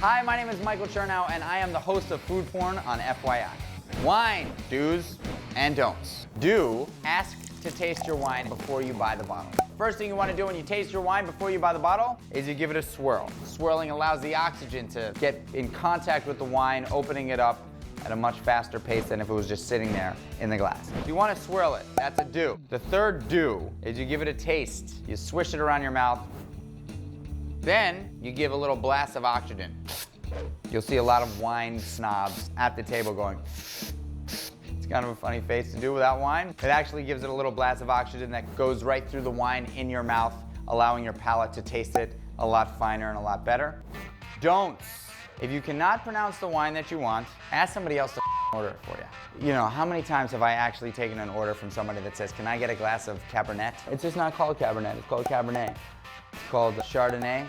Hi, my name is Michael Chernow, and I am the host of Food Porn on FYI. Wine, do's and don'ts. Do, ask to taste your wine before you buy the bottle. First thing you want to do when you taste your wine before you buy the bottle is you give it a swirl. Swirling allows the oxygen to get in contact with the wine, opening it up at a much faster pace than if it was just sitting there in the glass. You want to swirl it, that's a do. The third do is you give it a taste. You swish it around your mouth. Then you give a little blast of oxygen. You'll see a lot of wine snobs at the table going, it's kind of a funny face to do without wine. It actually gives it a little blast of oxygen that goes right through the wine in your mouth, allowing your palate to taste it a lot finer and a lot better. Don'ts. If you cannot pronounce the wine that you want, ask somebody else to order it for you. You know, how many times have I actually taken an order from somebody that says, can I get a glass of Cabernet? It's just not called Cabernet, it's called Cabernet. It's called Chardonnay,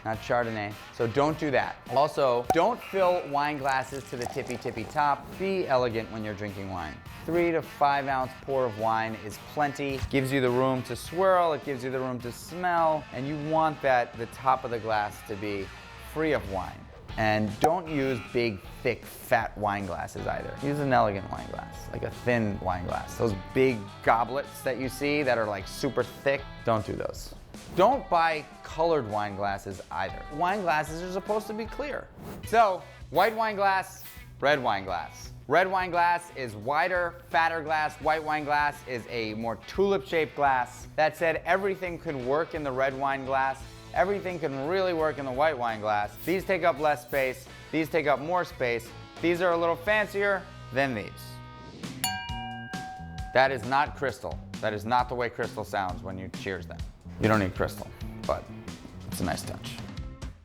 not Chardonnay. So don't do that. Also, don't fill wine glasses to the tippy top. Be elegant when you're drinking wine. 3 to 5 ounce pour of wine is plenty. Gives you the room to swirl, it gives you the room to smell, and you want the top of the glass to be free of wine. And don't use big, thick, fat wine glasses either. Use an elegant wine glass, like a thin wine glass. Those big goblets that you see that are like super thick, don't do those. Don't buy colored wine glasses either. Wine glasses are supposed to be clear. So, white wine glass, red wine glass. Red wine glass is wider, fatter glass. White wine glass is a more tulip-shaped glass. That said, everything could work in the red wine glass. Everything can really work in the white wine glass. These take up less space. These take up more space. These are a little fancier than these. That is not crystal. That is not the way crystal sounds when you cheers them. You don't need crystal, but it's a nice touch.